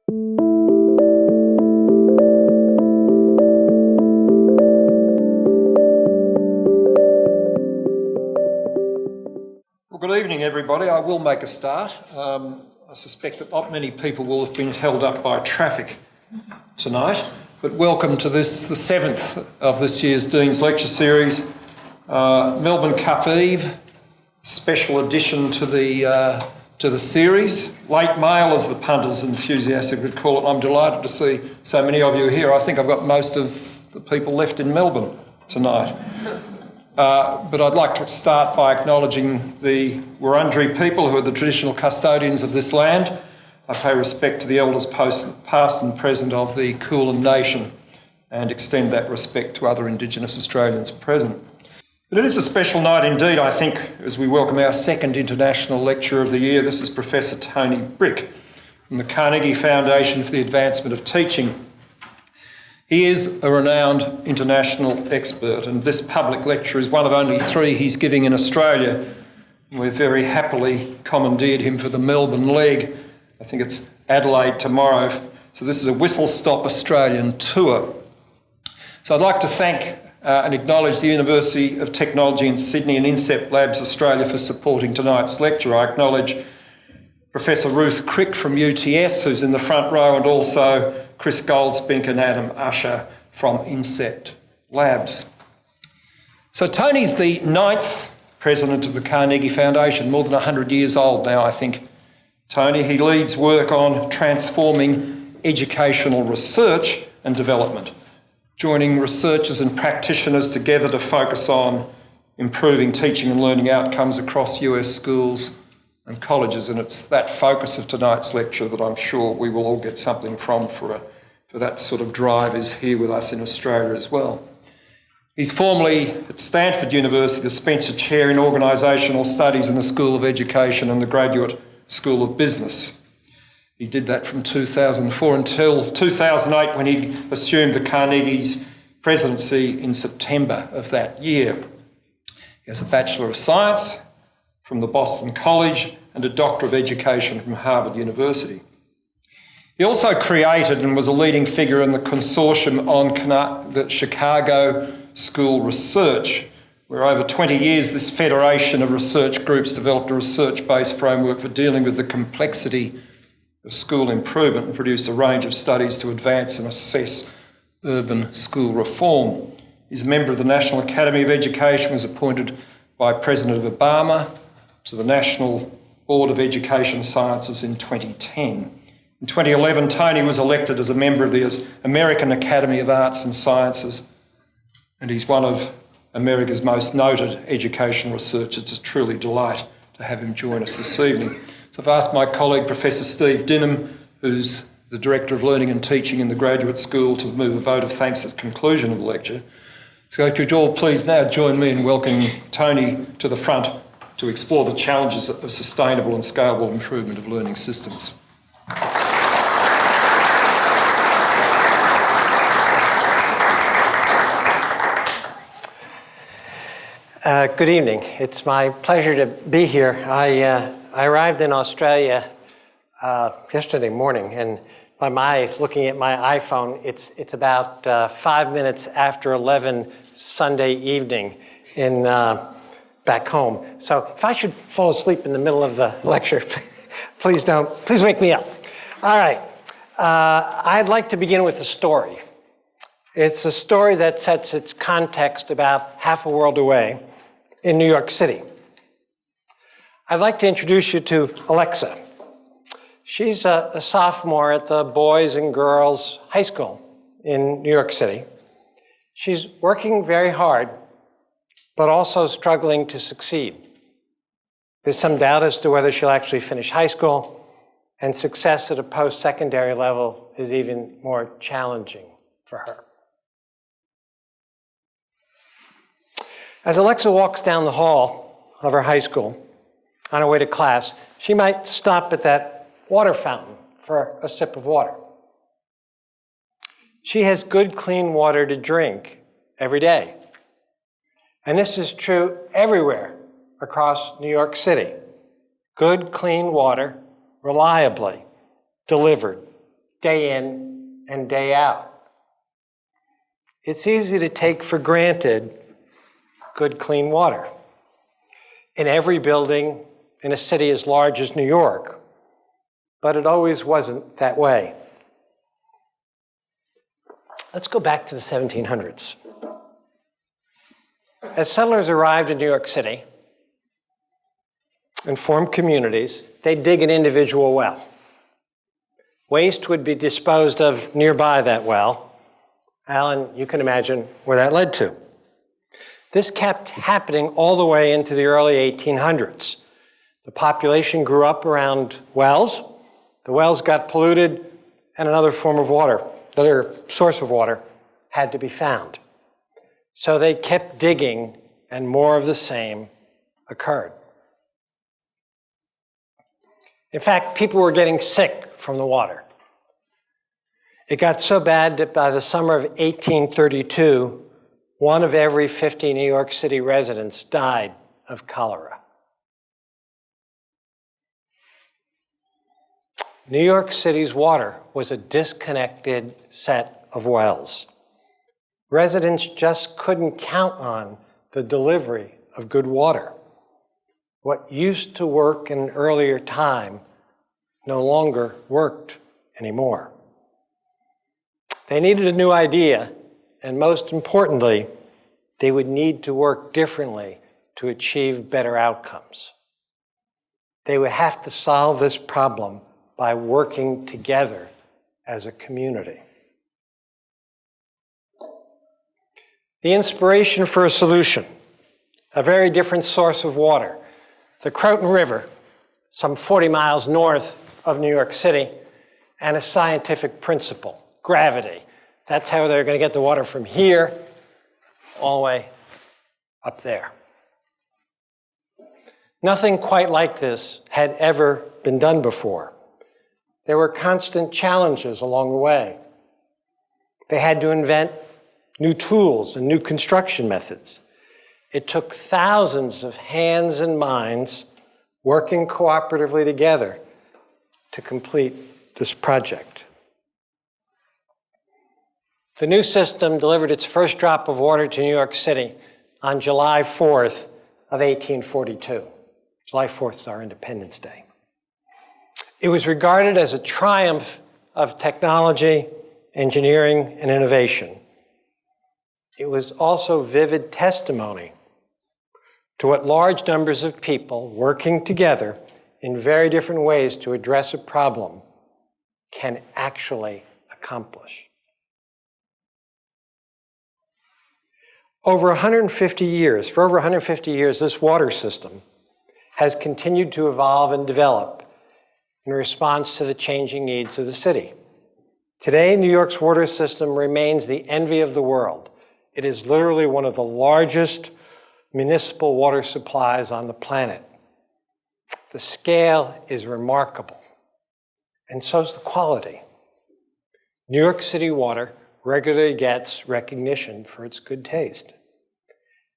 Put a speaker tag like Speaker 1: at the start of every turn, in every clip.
Speaker 1: Well, good evening, everybody. I will make a start. I suspect that not many people will have been held up by traffic tonight, but welcome to this, the seventh of this year's Dean's Lecture Series, Melbourne Cup Eve, special addition to the series. Late mail, as the punters enthusiastically would call it. I'm delighted to see so many of you here. I think I've got most of the people left in Melbourne tonight. But I'd like to start by acknowledging the Wurundjeri people who are the traditional custodians of this land. I pay respect to the elders past and present of the Kulin Nation and extend that respect to other Indigenous Australians present. But it is a special night indeed, I think, as we welcome our second international lecturer of the year. This is Professor Tony Bryk from the Carnegie Foundation for the Advancement of Teaching. He is a renowned international expert, and this public lecture is one of only three he's giving in Australia. We've very happily commandeered him for the Melbourne leg. I think it's Adelaide tomorrow. So this is a whistle-stop Australian tour. So I'd like to thank and acknowledge the University of Technology in Sydney and INSEP Labs Australia for supporting tonight's lecture. I acknowledge Professor Ruth Crick from UTS, who's in the front row, and also Chris Goldspink and Adam Usher from INSET Labs. So Tony's the 9th president of the Carnegie Foundation, more than 100 years old now, I think. Tony, he leads work on transforming educational research and development, joining researchers and practitioners together to focus on improving teaching and learning outcomes across US schools and colleges, and it's that focus of tonight's lecture that I'm sure we will all get something from, for that sort of drive is here with us in Australia as well. He's formerly at Stanford University, the Spencer Chair in Organisational Studies in the School of Education and the Graduate School of Business. He did that from 2004 until 2008 when he assumed the Carnegie's presidency in September of that year. He has a Bachelor of Science from the Boston College and a Doctor of Education from Harvard University. He also created and was a leading figure in the consortium on the Chicago School Research, where over 20 years this federation of research groups developed a research-based framework for dealing with the complexity of school improvement and produced a range of studies to advance and assess urban school reform. He's a member of the National Academy of Education, was appointed by President Obama to the National Board of Education Sciences in 2010. In 2011, Tony was elected as a member of the American Academy of Arts and Sciences, and he's one of America's most noted educational researchers. It's a truly delight to have him join us this evening. So I've asked my colleague, Professor Steve Dinham, who's the Director of Learning and Teaching in the Graduate School, to move a vote of thanks at the conclusion of the lecture. So could you all please now join me in welcoming Tony to the front to explore the challenges of sustainable and scalable improvement of learning systems.
Speaker 2: Good evening. It's my pleasure to be here. I arrived in Australia yesterday morning, and by looking at my iPhone, it's about 5 minutes after 11 Sunday evening back home. So if I should fall asleep in the middle of the lecture, please wake me up. All right. I'd like to begin with a story. It's a story that sets its context about half a world away in New York City. I'd like to introduce you to Alexa. She's a sophomore at the Boys and Girls High School in New York City. She's working very hard, but also struggling to succeed. There's some doubt as to whether she'll actually finish high school, and success at a post-secondary level is even more challenging for her. As Alexa walks down the hall of her high school on her way to class, she might stop at that water fountain for a sip of water. She has good, clean water to drink every day. And this is true everywhere across New York City. Good, clean water, reliably delivered day in and day out. It's easy to take for granted good, clean water in every building in a city as large as New York, but it always wasn't that way. Let's go back to the 1700s. As settlers arrived in New York City and formed communities, they'd dig an individual well. Waste would be disposed of nearby that well. Alan, you can imagine where that led to. This kept happening all the way into the early 1800s. The population grew up around wells. The wells got polluted, and another source of water had to be found. So they kept digging, and more of the same occurred. In fact, people were getting sick from the water. It got so bad that by the summer of 1832, 1 of every 50 New York City residents died of cholera. New York City's water was a disconnected set of wells. Residents just couldn't count on the delivery of good water. What used to work in an earlier time no longer worked anymore. They needed a new idea, and most importantly, they would need to work differently to achieve better outcomes. They would have to solve this problem by working together as a community. The inspiration for a solution, a very different source of water, the Croton River, some 40 miles north of New York City, and a scientific principle, gravity. That's how they're going to get the water from here all the way up there. Nothing quite like this had ever been done before. There were constant challenges along the way. They had to invent new tools and new construction methods. It took thousands of hands and minds working cooperatively together to complete this project. The new system delivered its first drop of water to New York City on July 4th of 1842. July 4th is our Independence Day. It was regarded as a triumph of technology, engineering, and innovation. It was also vivid testimony to what large numbers of people working together in very different ways to address a problem can actually accomplish. For over 150 years, this water system has continued to evolve and develop in response to the changing needs of the city. Today, New York's water system remains the envy of the world. It is literally one of the largest municipal water supplies on the planet. The scale is remarkable, and so is the quality. New York City water regularly gets recognition for its good taste.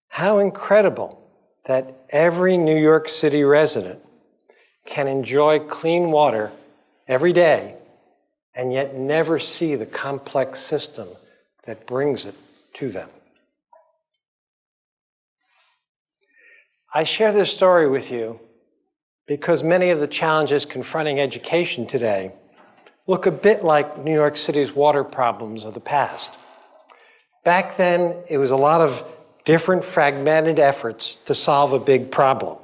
Speaker 2: How incredible that every New York City resident can enjoy clean water every day and yet never see the complex system that brings it to them. I share this story with you because many of the challenges confronting education today look a bit like New York City's water problems of the past. Back then, it was a lot of different fragmented efforts to solve a big problem.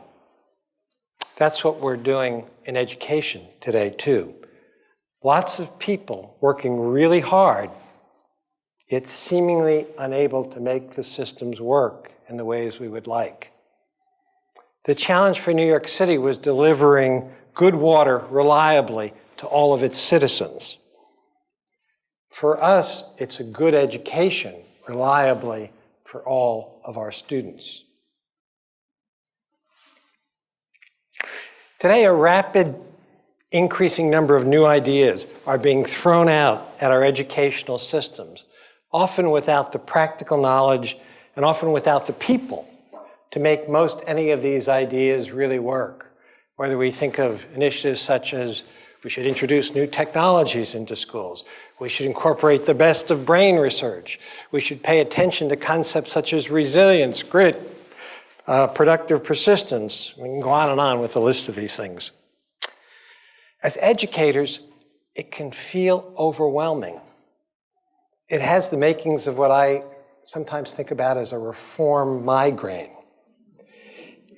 Speaker 2: That's what we're doing in education today, too. Lots of people working really hard, yet seemingly unable to make the systems work in the ways we would like. The challenge for New York City was delivering good water reliably to all of its citizens. For us, it's a good education reliably for all of our students. Today, a rapid increasing number of new ideas are being thrown out at our educational systems, often without the practical knowledge and often without the people to make most any of these ideas really work. Whether we think of initiatives such as We should introduce new technologies into schools. We should incorporate the best of brain research. We should pay attention to concepts such as resilience, grit, productive persistence. We can go on with a list of these things. As educators, it can feel overwhelming. It has the makings of what I sometimes think about as a reform migraine.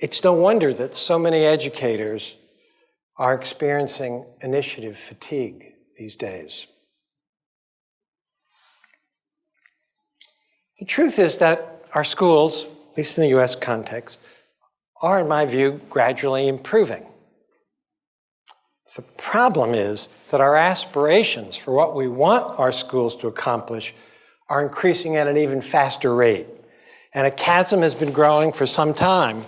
Speaker 2: It's no wonder that so many educators are experiencing initiative fatigue these days. The truth is that our schools, at least in the US context, are, in my view, gradually improving. The problem is that our aspirations for what we want our schools to accomplish are increasing at an even faster rate. And a chasm has been growing for some time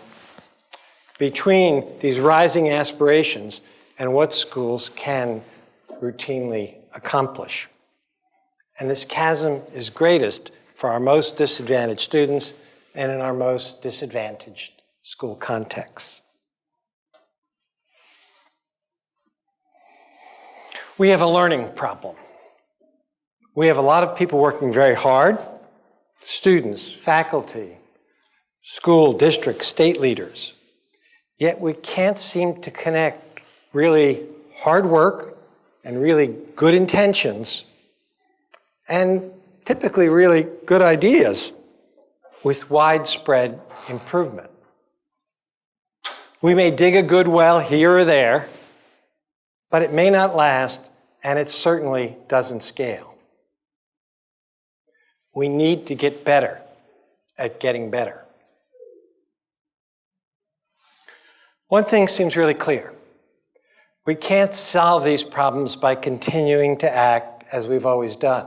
Speaker 2: between these rising aspirations and what schools can routinely accomplish. And this chasm is greatest for our most disadvantaged students and in our most disadvantaged school contexts. We have a learning problem. We have a lot of people working very hard, students, faculty, school, district, state leaders. Yet we can't seem to connect really hard work and really good intentions and typically really good ideas with widespread improvement. We may dig a good well here or there, but it may not last, and it certainly doesn't scale. We need to get better at getting better. One thing seems really clear. We can't solve these problems by continuing to act as we've always done.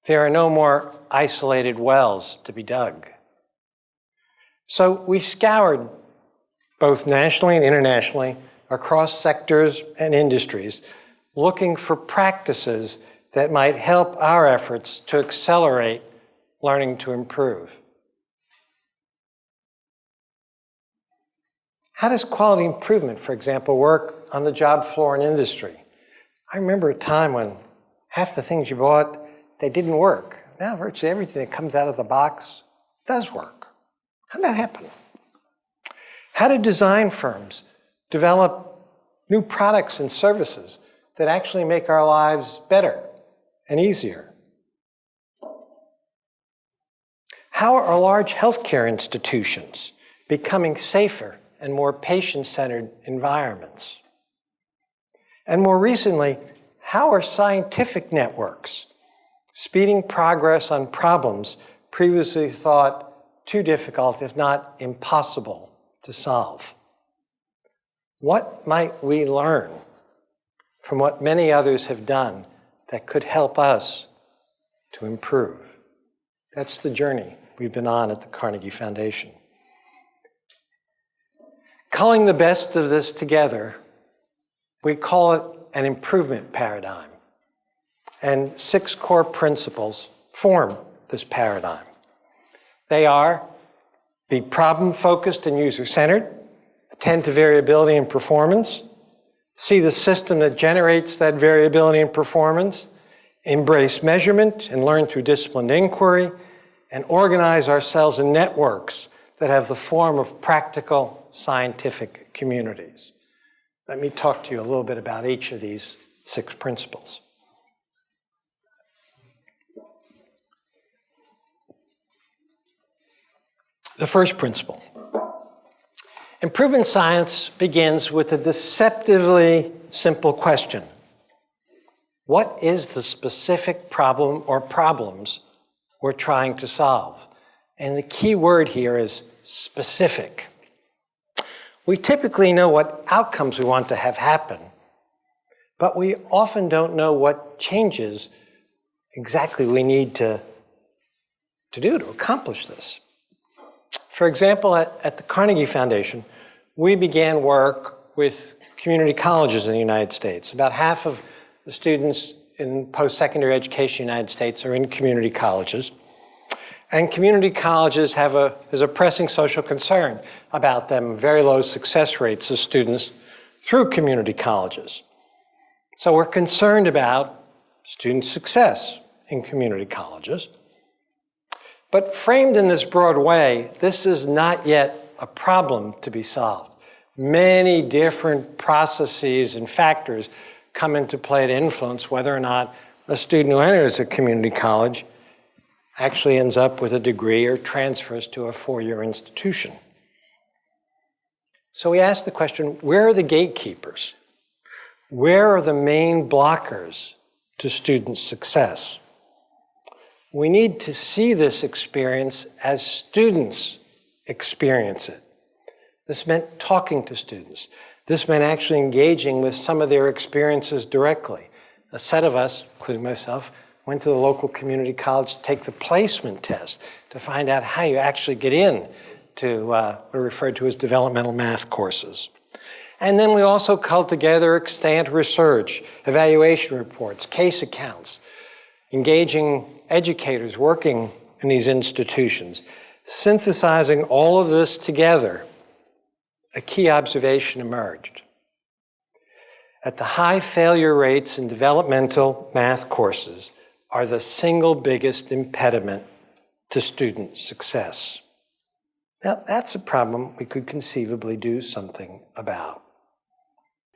Speaker 2: There are no more isolated wells to be dug. So we scoured, both nationally and internationally, across sectors and industries, looking for practices that might help our efforts to accelerate learning to improve. How does quality improvement, for example, work on the job floor in industry? I remember a time when half the things you bought, they didn't work. Now virtually everything that comes out of the box does work. How did that happen? How do design firms develop new products and services that actually make our lives better and easier? How are large healthcare institutions becoming safer and more patient-centered environments? And more recently, how are scientific networks speeding progress on problems previously thought too difficult, if not impossible, to solve? What might we learn from what many others have done that could help us to improve? That's the journey we've been on at the Carnegie Foundation. Culling the best of this together, we call it an improvement paradigm. And 6 core principles form this paradigm. They are: be problem-focused and user-centered, attend to variability in performance, see the system that generates that variability in performance, embrace measurement and learn through disciplined inquiry, and organize ourselves in networks that have the form of practical scientific communities. Let me talk to you a little bit about each of these 6 principles. The first principle. Improvement science begins with a deceptively simple question. What is the specific problem or problems we're trying to solve? And the key word here is specific. We typically know what outcomes we want to have happen, but we often don't know what changes exactly we need to do to accomplish this. For example, at the Carnegie Foundation, we began work with community colleges in the United States. About half of the students in post-secondary education in the United States are in community colleges. And community colleges there's a pressing social concern about them, very low success rates of students through community colleges. So we're concerned about student success in community colleges. But framed in this broad way, this is not yet a problem to be solved. Many different processes and factors come into play to influence whether or not a student who enters a community college actually ends up with a degree or transfers to a four-year institution. So we ask the question, where are the gatekeepers? Where are the main blockers to student success? We need to see this experience as students experience it. This meant talking to students. This meant actually engaging with some of their experiences directly. A set of us, including myself, went to the local community college to take the placement test to find out how you actually get in to what are referred to as developmental math courses. And then we also culled together extant research, evaluation reports, case accounts, engaging educators working in these institutions. Synthesizing all of this together, a key observation emerged. At the high failure rates in developmental math courses are the single biggest impediment to student success. Now, that's a problem we could conceivably do something about.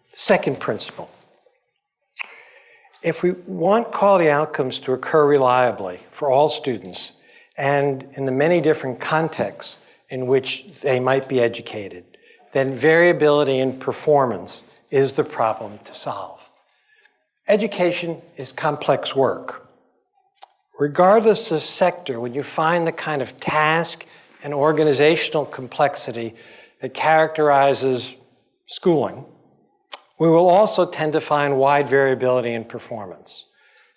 Speaker 2: Second principle. If we want quality outcomes to occur reliably for all students and in the many different contexts in which they might be educated, then variability in performance is the problem to solve. Education is complex work. Regardless of sector, when you find the kind of task and organizational complexity that characterizes schooling, we will also tend to find wide variability in performance.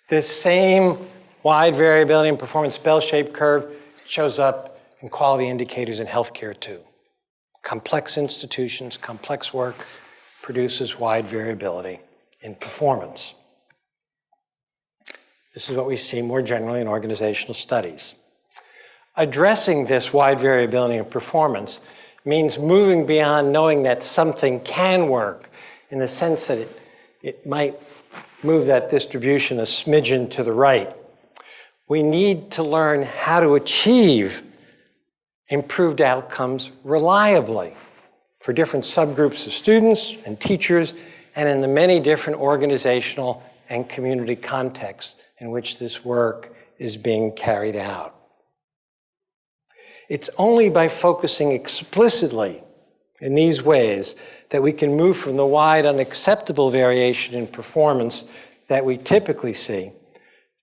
Speaker 2: This same wide variability in performance bell-shaped curve shows up in quality indicators in healthcare too. Complex institutions, complex work produces wide variability in performance. This is what we see more generally in organizational studies. Addressing this wide variability in performance means moving beyond knowing that something can work in the sense that it might move that distribution a smidgen to the right. We need to learn how to achieve improved outcomes reliably for different subgroups of students and teachers and in the many different organizational and community contexts in which this work is being carried out. It's only by focusing explicitly in these ways that we can move from the wide unacceptable variation in performance that we typically see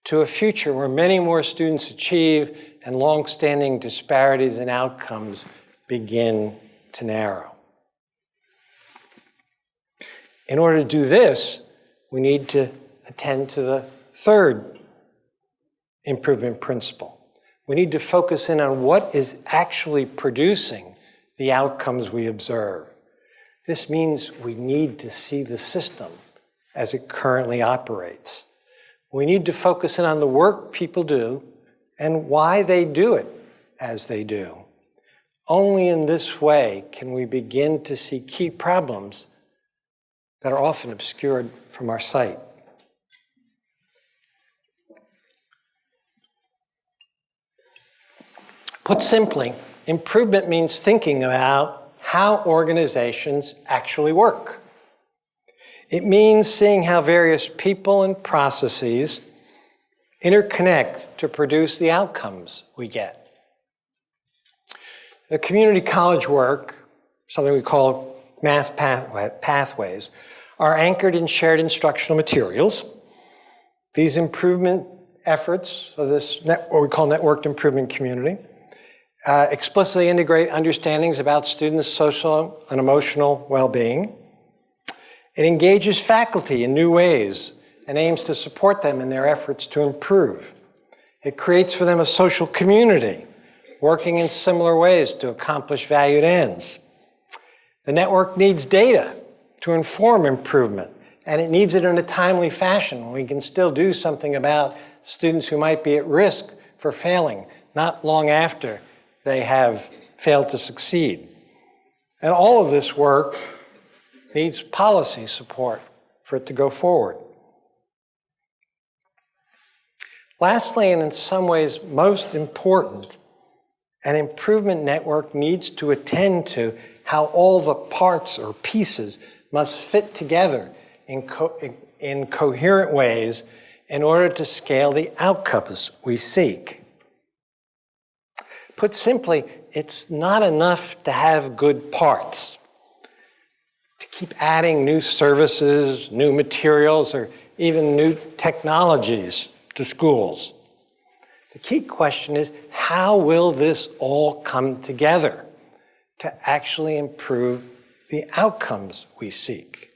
Speaker 2: to a future where many more students achieve and long-standing disparities in outcomes begin to narrow. In order to do this, we need to attend to the third improvement principle. We need to focus in on what is actually producing the outcomes we observe. This means we need to see the system as it currently operates. We need to focus in on the work people do and why they do it as they do. Only in this way can we begin to see key problems that are often obscured from our sight. Put simply, improvement means thinking about how organizations actually work. It means seeing how various people and processes interconnect to produce the outcomes we get. The community college work, something we call math pathways, are anchored in shared instructional materials. These improvement efforts of this, what we call networked improvement community, explicitly integrate understandings about students' social and emotional well-being. It engages faculty in new ways and aims to support them in their efforts to improve. It creates for them a social community, working in similar ways to accomplish valued ends. The network needs data to inform improvement, and it needs it in a timely fashion when we can still do something about students who might be at risk for failing, not long after they have failed to succeed. And all of this work needs policy support for it to go forward. Lastly, and in some ways most important, an improvement network needs to attend to how all the parts or pieces must fit together in coherent ways in order to scale the outcomes we seek. Put simply, it's not enough to have good parts, to keep adding new services, new materials, or even new technologies to schools. The key question is, how will this all come together to actually improve the outcomes we seek?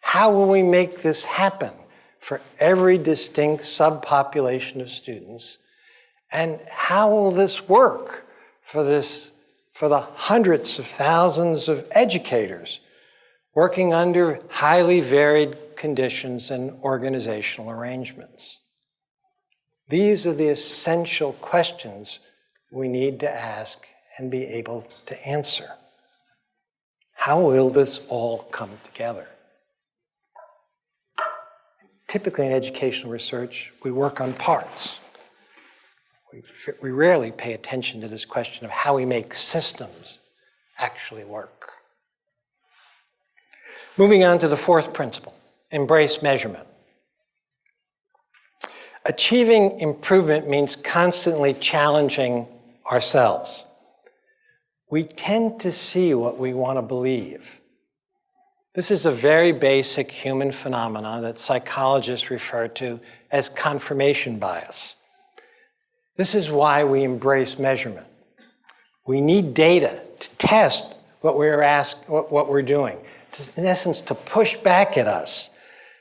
Speaker 2: How will we make this happen for every distinct subpopulation of students? And how will this work for the hundreds of thousands of educators working under highly varied conditions and organizational arrangements? These are the essential questions we need to ask and be able to answer. How will this all come together? Typically in educational research, we work on parts. We rarely pay attention to this question of how we make systems actually work. Moving on to the fourth principle, embrace measurement. Achieving improvement means constantly challenging ourselves. We tend to see what we want to believe. This is a very basic human phenomenon that psychologists refer to as confirmation bias. This is why we embrace measurement. We need data to test what we're doing, in essence, to push back at us,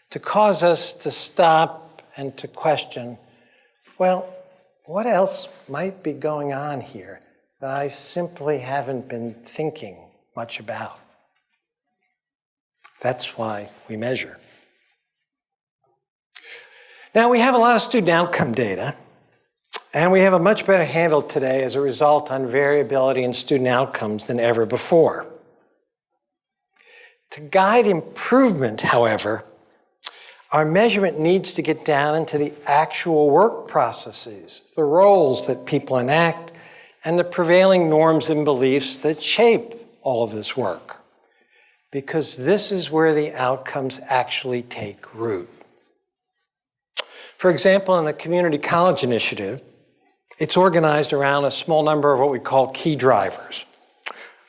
Speaker 2: to cause us to stop and to question, well, what else might be going on here that I simply haven't been thinking much about? That's why we measure. Now, we have a lot of student outcome data, and we have a much better handle today as a result on variability in student outcomes than ever before. To guide improvement, however, our measurement needs to get down into the actual work processes, the roles that people enact, and the prevailing norms and beliefs that shape all of this work. Because this is where the outcomes actually take root. For example, in the Community College Initiative, it's organized around a small number of what we call key drivers.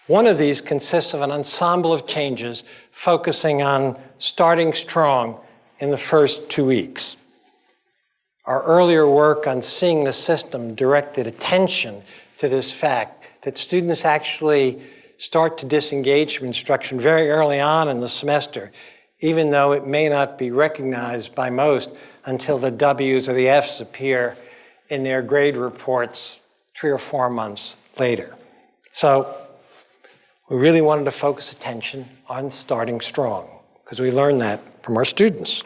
Speaker 2: One of these consists of an ensemble of changes focusing on starting strong in the first 2 weeks. Our earlier work on seeing the system directed attention to this fact that students actually start to disengage from instruction very early on in the semester, even though it may not be recognized by most until the W's or the F's appear in their grade reports 3 or 4 months later. So we really wanted to focus attention on starting strong, because we learned that from our students.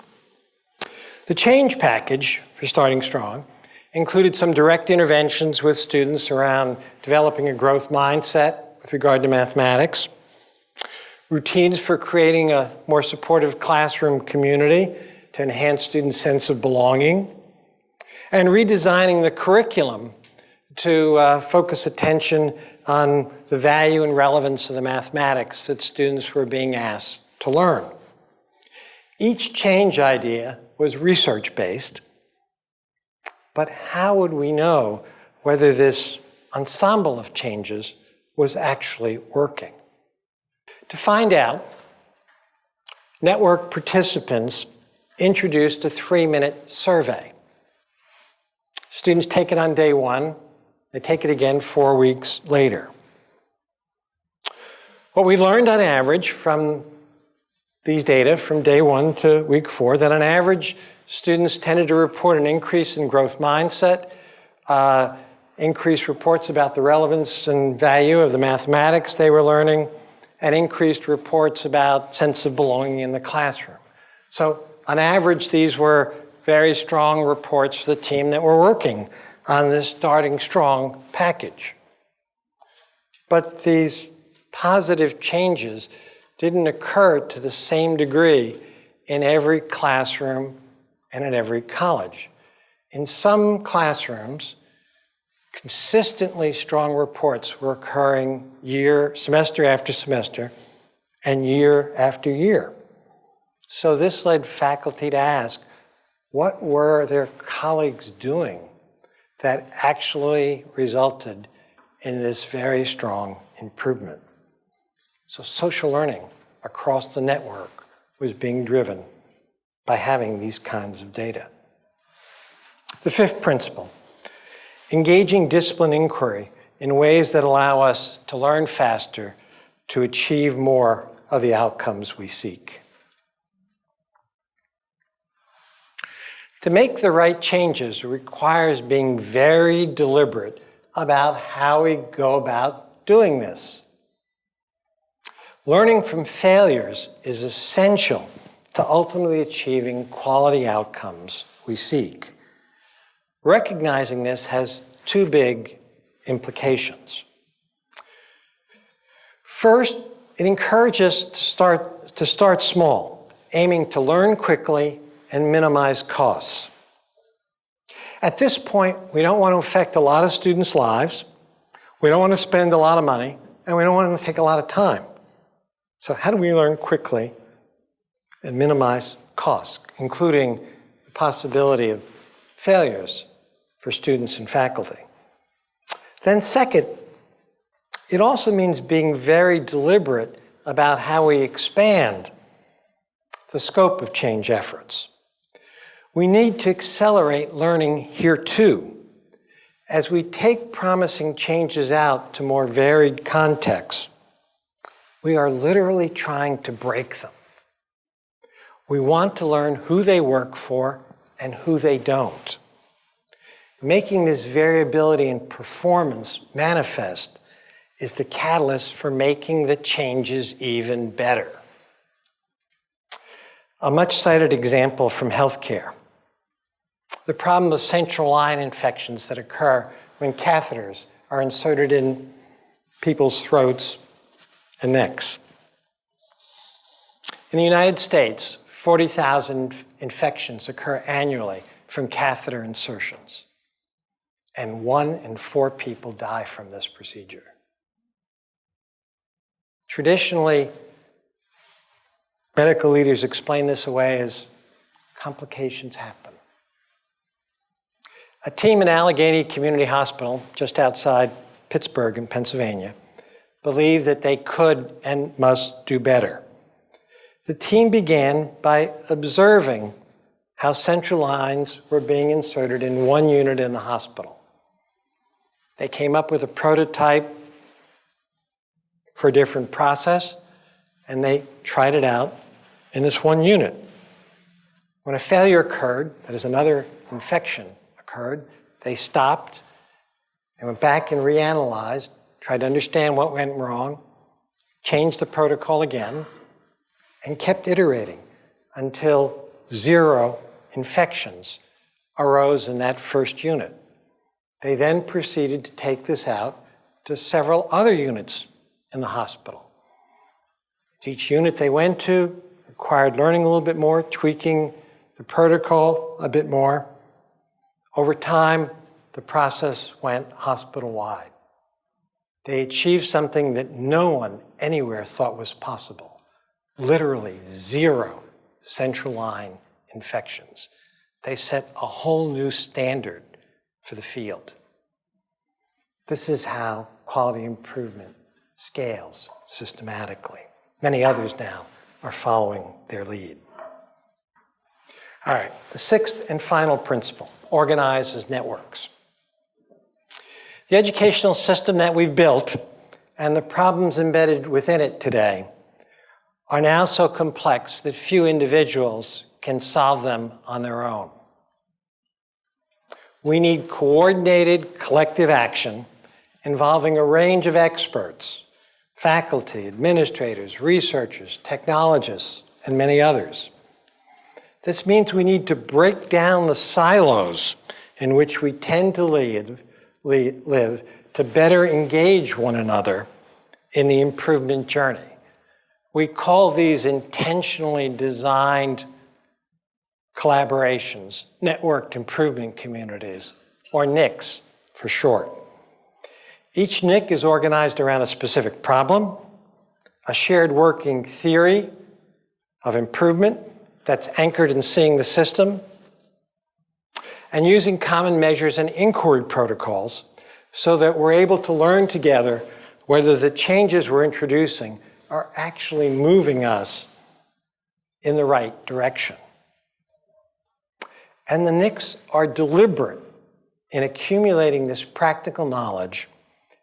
Speaker 2: The change package for starting strong included some direct interventions with students around developing a growth mindset with regard to mathematics, routines for creating a more supportive classroom community to enhance students' sense of belonging, and redesigning the curriculum to focus attention on the value and relevance of the mathematics that students were being asked to learn. Each change idea was research-based, but how would we know whether this ensemble of changes was actually working? To find out, network participants introduced a 3-minute survey. Students take it on day 1, they take it again 4 weeks later. What we learned on average from these data from day 1 to week 4, that on average, students tended to report an increase in growth mindset, increased reports about the relevance and value of the mathematics they were learning, and increased reports about sense of belonging in the classroom. So on average, these were very strong reports for the team that were working on this starting strong package. But these positive changes didn't occur to the same degree in every classroom and at every college. In some classrooms, consistently strong reports were occurring semester after semester, and year after year. So this led faculty to ask, what were their colleagues doing that actually resulted in this very strong improvement? So social learning across the network was being driven by having these kinds of data. The fifth principle, engaging discipline inquiry in ways that allow us to learn faster to achieve more of the outcomes we seek. To make the right changes requires being very deliberate about how we go about doing this. Learning from failures is essential to ultimately achieving quality outcomes we seek. Recognizing this has two big implications. First, it encourages us to start small, aiming to learn quickly and minimize costs. At this point, we don't want to affect a lot of students' lives, we don't want to spend a lot of money, and we don't want to take a lot of time. So how do we learn quickly and minimize costs, including the possibility of failures for students and faculty? Then second, it also means being very deliberate about how we expand the scope of change efforts. We need to accelerate learning here too. As we take promising changes out to more varied contexts, we are literally trying to break them. We want to learn who they work for and who they don't. Making this variability in performance manifest is the catalyst for making the changes even better. A much cited example from healthcare. The problem of central line infections that occur when catheters are inserted in people's throats and necks. In the United States, 40,000 infections occur annually from catheter insertions, and 1 in 4 people die from this procedure. Traditionally, medical leaders explain this away as complications happen. A team in Allegheny Community Hospital, just outside Pittsburgh in Pennsylvania, believed that they could and must do better. The team began by observing how central lines were being inserted in one unit in the hospital. They came up with a prototype for a different process, and they tried it out in this one unit. When a failure occurred, that is another infection occurred, they stopped and went back and reanalyzed, tried to understand what went wrong, changed the protocol again, and kept iterating until 0 infections arose in that first unit. They then proceeded to take this out to several other units in the hospital. Each unit they went to required learning a little bit more, tweaking the protocol a bit more. Over time, the process went hospital-wide. They achieved something that no one anywhere thought was possible. Literally 0 central line infections. They set a whole new standard for the field. This is how quality improvement scales systematically. Many others now are following their lead. All right, the sixth and final principle, organize as networks. The educational system that we've built and the problems embedded within it today are now so complex that few individuals can solve them on their own. We need coordinated collective action involving a range of experts, faculty, administrators, researchers, technologists, and many others. This means we need to break down the silos in which we tend to live to better engage one another in the improvement journey. We call these intentionally designed collaborations, networked improvement communities, or NICs for short. Each NIC is organized around a specific problem, a shared working theory of improvement that's anchored in seeing the system, and using common measures and inquiry protocols so that we're able to learn together whether the changes we're introducing are actually moving us in the right direction. And the NICs are deliberate in accumulating this practical knowledge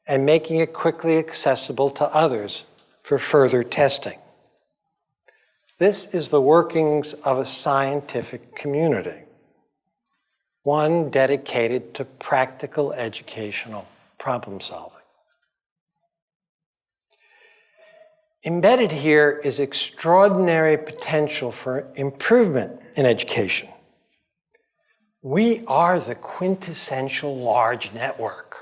Speaker 2: and making it quickly accessible to others for further testing. This is the workings of a scientific community, one dedicated to practical educational problem solving. Embedded here is extraordinary potential for improvement in education. We are the quintessential large network.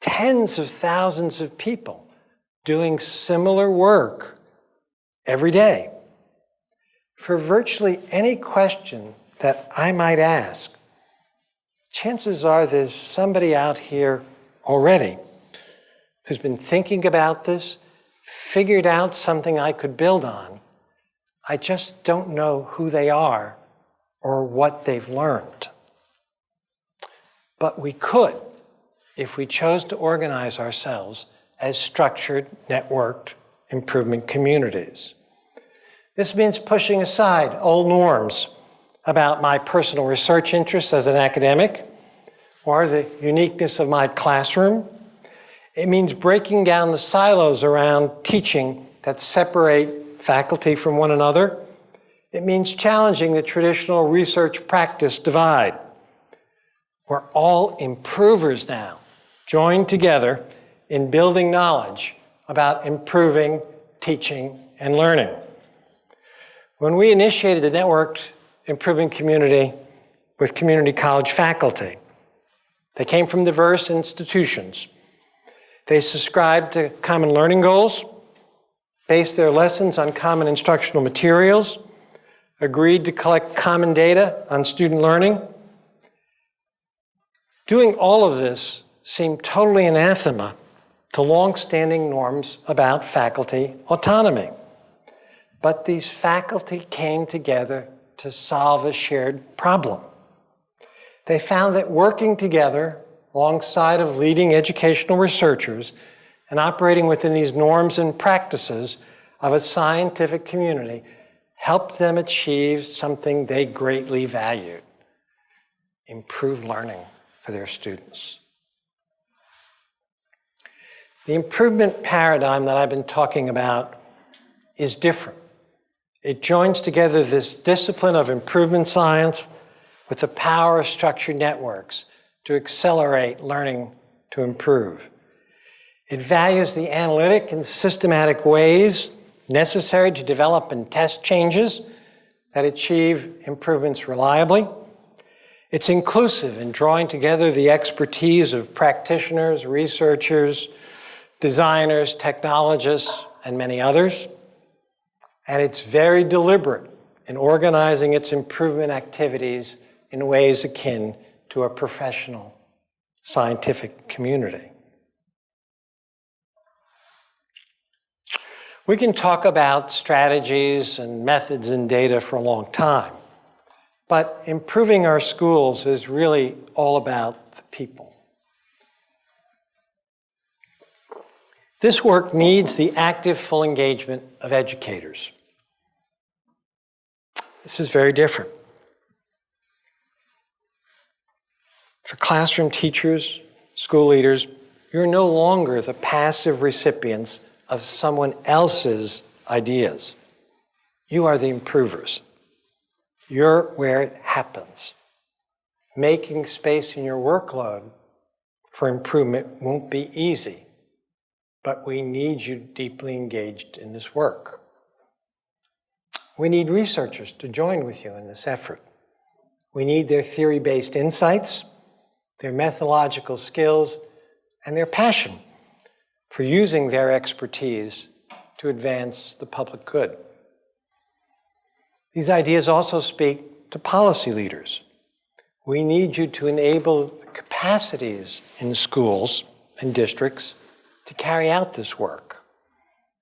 Speaker 2: Tens of thousands of people doing similar work every day. For virtually any question that I might ask, chances are there's somebody out here already who's been thinking about this, figured out something I could build on. I just don't know who they are or what they've learned. But we could if we chose to organize ourselves as structured, networked improvement communities. This means pushing aside old norms about my personal research interests as an academic or the uniqueness of my classroom. It means breaking down the silos around teaching that separate faculty from one another. It means challenging the traditional research practice divide. We're all improvers now, joined together in building knowledge about improving teaching and learning. When we initiated the networked improvement community with community college faculty, they came from diverse institutions. They subscribed to common learning goals, based their lessons on common instructional materials, agreed to collect common data on student learning. Doing all of this seemed totally anathema to long-standing norms about faculty autonomy. But these faculty came together to solve a shared problem. They found that working together alongside of leading educational researchers and operating within these norms and practices of a scientific community helped them achieve something they greatly valued: improved learning for their students. The improvement paradigm that I've been talking about is different. It joins together this discipline of improvement science with the power of structured networks to accelerate learning to improve. It values the analytic and systematic ways necessary to develop and test changes that achieve improvements reliably. It's inclusive in drawing together the expertise of practitioners, researchers, designers, technologists, and many others. And it's very deliberate in organizing its improvement activities in ways akin to a professional scientific community. We can talk about strategies and methods and data for a long time, but improving our schools is really all about the people. This work needs the active, full engagement of educators. This is very different. For classroom teachers, school leaders, you're no longer the passive recipients of someone else's ideas. You are the improvers. You're where it happens. Making space in your workload for improvement won't be easy, but we need you deeply engaged in this work. We need researchers to join with you in this effort. We need their theory-based insights, their methodological skills, and their passion for using their expertise to advance the public good. These ideas also speak to policy leaders. We need you to enable capacities in schools and districts to carry out this work.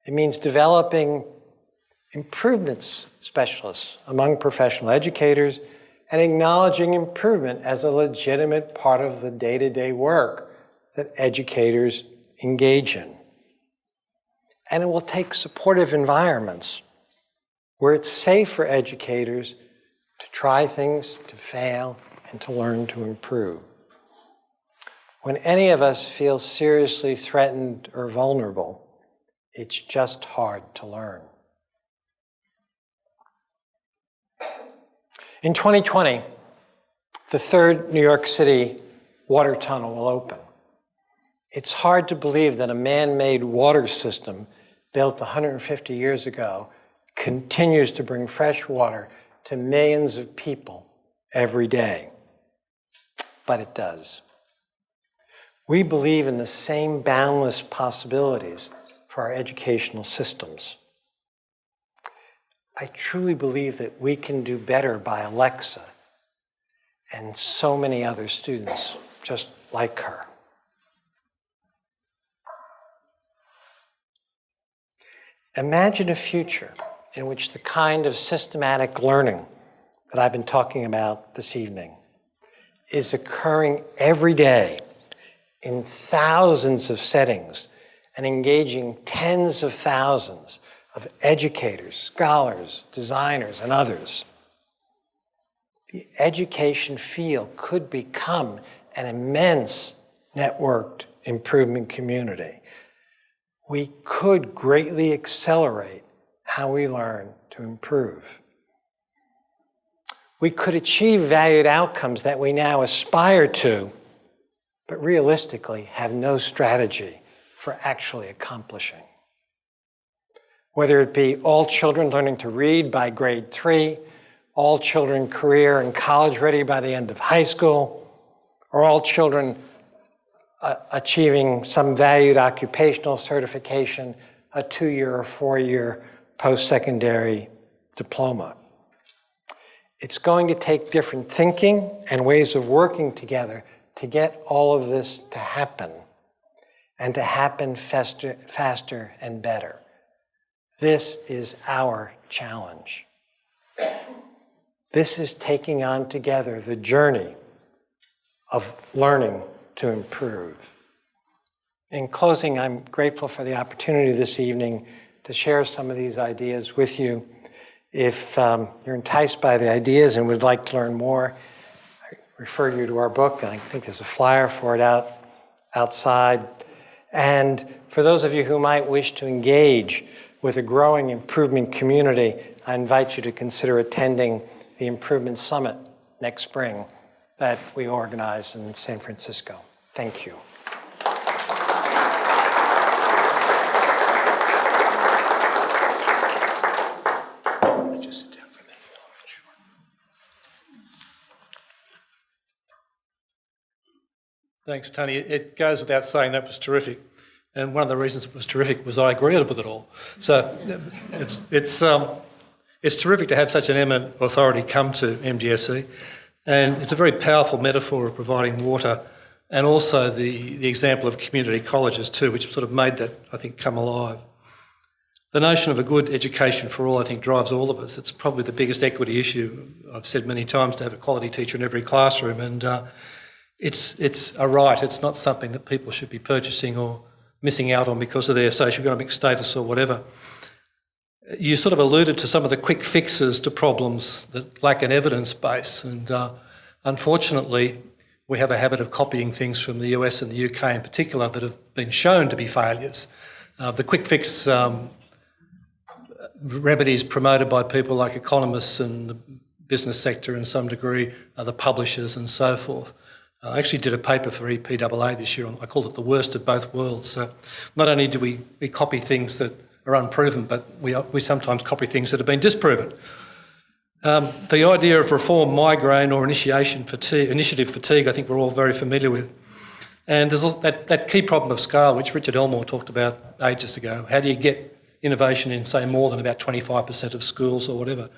Speaker 2: It means developing improvements specialists among professional educators and acknowledging improvement as a legitimate part of the day-to-day work that educators engage in. And it will take supportive environments where it's safe for educators to try things, to fail, and to learn to improve. When any of us feels seriously threatened or vulnerable, it's just hard to learn. In 2020, the third New York City water tunnel will open. It's hard to believe that a man-made water system built 150 years ago continues to bring fresh water to millions of people every day. But it does. We believe in the same boundless possibilities for our educational systems. I truly believe that we can do better by Alexa and so many other students just like her. Imagine a future in which the kind of systematic learning that I've been talking about this evening is occurring every day in thousands of settings and engaging tens of thousands of educators, scholars, designers, and others. The education field could become an immense networked improvement community. We could greatly accelerate how we learn to improve. We could achieve valued outcomes that we now aspire to, but realistically have no strategy for actually accomplishing. Whether it be all children learning to read by grade 3, all children career and college ready by the end of high school, or all children achieving some valued occupational certification, a 2-year or 4-year post-secondary diploma. It's going to take different thinking and ways of working together to get all of this to happen, and to happen faster and better. This is our challenge. This is taking on together the journey of learning to improve. In closing, I'm grateful for the opportunity this evening to share some of these ideas with you. If you're enticed by the ideas and would like to learn more, I refer you to our book, and I think there's a flyer for it outside. And for those of you who might wish to engage with a growing improvement community, I invite you to consider attending the Improvement Summit next spring that we organize in San Francisco. Thank you.
Speaker 3: Thanks, Tony. It goes without saying that was terrific. And one of the reasons it was terrific was I agreed with it all. So it's terrific to have such an eminent authority come to MGSE. And it's a very powerful metaphor of providing water, and also the example of community colleges too, which sort of made that, I think, come alive. The notion of a good education for all, I think, drives all of us. It's probably the biggest equity issue. I've said many times, to have a quality teacher in every classroom, and it's a right. It's not something that people should be purchasing or missing out on because of their socioeconomic status or whatever. You sort of alluded to some of the quick fixes to problems that lack an evidence base, and unfortunately we have a habit of copying things from the US and the UK in particular that have been shown to be failures. The quick fix remedies promoted by people like economists and the business sector in some degree, the publishers and so forth. I actually did a paper for EPAA this year. I called it the worst of both worlds. So not only do we copy things that are unproven, but we sometimes copy things that have been disproven. The idea of reform migraine or initiative fatigue, I think we're all very familiar with. And there's that key problem of scale, which Richard Elmore talked about ages ago. How do you get innovation in, say, more than about 25% of schools or whatever.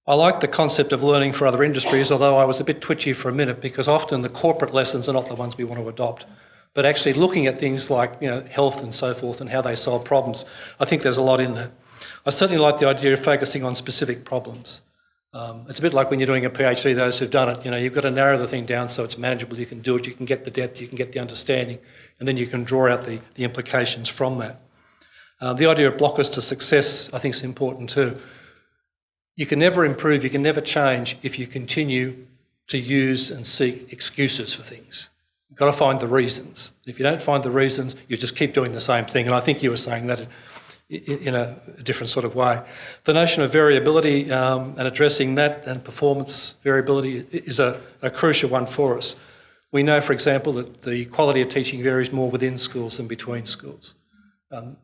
Speaker 3: I like the concept of learning for other industries, although I was a bit twitchy for a minute because often the corporate lessons are not the ones we want to adopt. But actually looking at things like health and so forth and how they solve problems, I think there's a lot in that. I certainly like the idea of focusing on specific problems. It's a bit like when you're doing a PhD, those who've done it, you've got to narrow the thing down so it's manageable, you can do it, you can get the depth, you can get the understanding, and then you can draw out the implications from that. The idea of blockers to success, I think, is important too. You can never improve, you can never change if you continue to use and seek excuses for things. You've got to find the reasons. If you don't find the reasons, you just keep doing the same thing. And I think you were saying that in a different sort of way. The notion of variability and addressing that and performance variability is a crucial one for us. We know, for example, that the quality of teaching varies more within schools than between schools.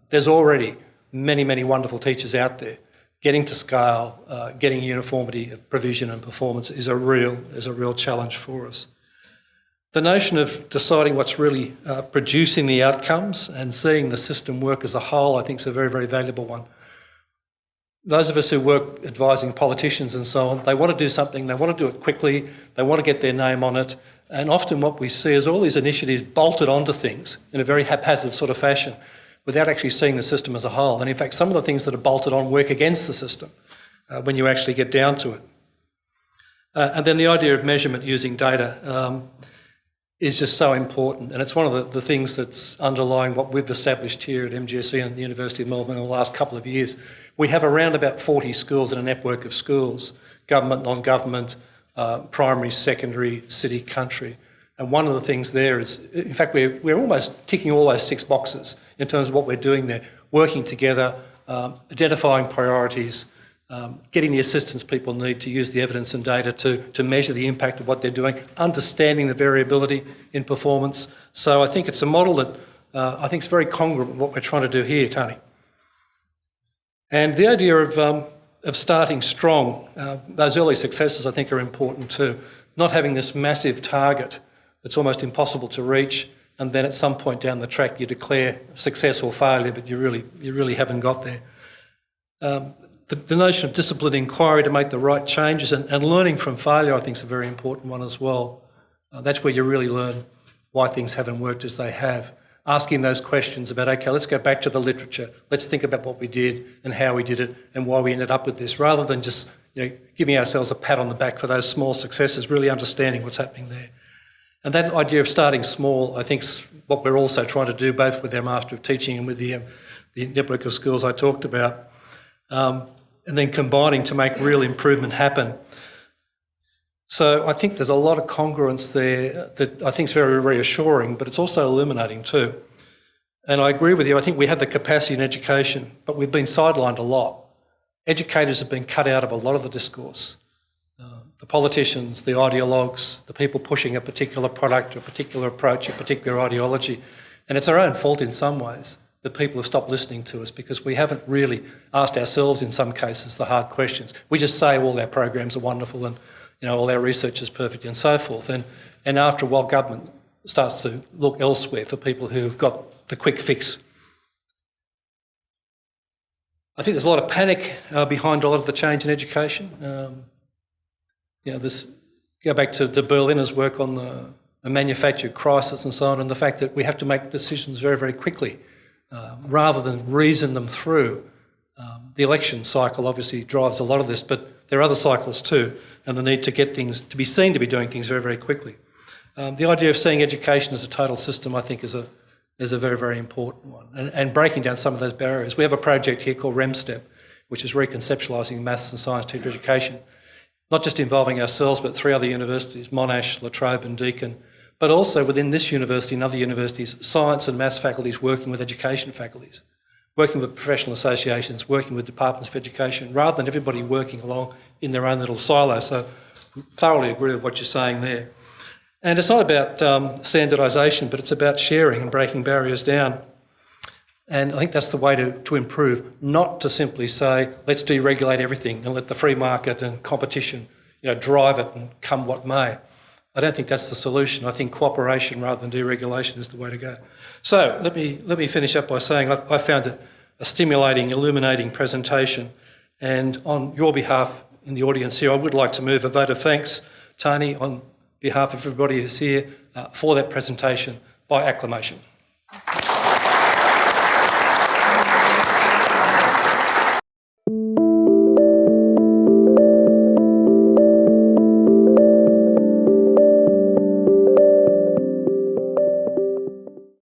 Speaker 3: There's already many, many wonderful teachers out there. Getting to scale, getting uniformity of provision and performance is a real challenge for us. The notion of deciding what's really producing the outcomes and seeing the system work as a whole, I think, is a very, very valuable one. Those of us who work advising politicians and so on, they want to do something, they want to do it quickly, they want to get their name on it, and often what we see is all these initiatives bolted onto things in a very haphazard sort of fashion, without actually seeing the system as a whole. And in fact, some of the things that are bolted on work against the system when you actually get down to it. And then the idea of measurement using data is just so important. And it's one of the things that's underlying what we've established here at MGSE and the University of Melbourne in the last couple of years. We have around about 40 schools in a network of schools, government, non-government, primary, secondary, city, country. And one of the things there is, in fact, we're almost ticking all those 6 boxes in terms of what we're doing there, working together, identifying priorities, getting the assistance people need to use the evidence and data to measure the impact of what they're doing, understanding the variability in performance. So I think it's a model that I think is very congruent with what we're trying to do here, Tony. And the idea of starting strong, those early successes I think are important too. Not having this massive target that's almost impossible to reach, and then at some point down the track you declare success or failure, but you really haven't got there. The notion of disciplined inquiry to make the right changes and learning from failure I think is a very important one as well. That's where you really learn why things haven't worked as they have. Asking those questions about, okay, let's go back to the literature, let's think about what we did and how we did it and why we ended up with this, rather than just giving ourselves a pat on the back for those small successes, really understanding what's happening there. And that idea of starting small, I think, is what we're also trying to do, both with our Master of Teaching and with the network of schools I talked about, and then combining to make real improvement happen. So I think there's a lot of congruence there that I think is very reassuring, but it's also illuminating too. And I agree with you, I think we have the capacity in education, but we've been sidelined a lot. Educators have been cut out of a lot of the discourse. The politicians, the ideologues, the people pushing a particular product, a particular approach, a particular ideology. And it's our own fault in some ways that people have stopped listening to us because we haven't really asked ourselves in some cases the hard questions. We just say all our programs are wonderful and all our research is perfect and so forth. And after a while, government starts to look elsewhere for people who've got the quick fix. I think there's a lot of panic behind a lot of the change in education. Go back to the Berliner's work on the manufactured crisis and so on, and the fact that we have to make decisions very, very quickly rather than reason them through. The election cycle obviously drives a lot of this, but there are other cycles too, and the need to get things, to be seen to be doing things very, very quickly. The idea of seeing education as a total system, I think, is a very, very important one, and breaking down some of those barriers. We have a project here called REMSTEP, which is reconceptualising maths and science teacher education, not just involving ourselves, but 3 other universities, Monash, La Trobe and Deakin, but also within this university and other universities, science and maths faculties working with education faculties, working with professional associations, working with departments of education, rather than everybody working along in their own little silo. So I thoroughly agree with what you're saying there. And it's not about standardisation, but it's about sharing and breaking barriers down. And I think that's the way to improve, not to simply say, let's deregulate everything and let the free market and competition drive it and come what may. I don't think that's the solution. I think cooperation rather than deregulation is the way to go. So let me finish up by saying I found it a stimulating, illuminating presentation. And on your behalf in the audience here, I would like to move a vote of thanks, Tony, on behalf of everybody who's here, for that presentation by acclamation.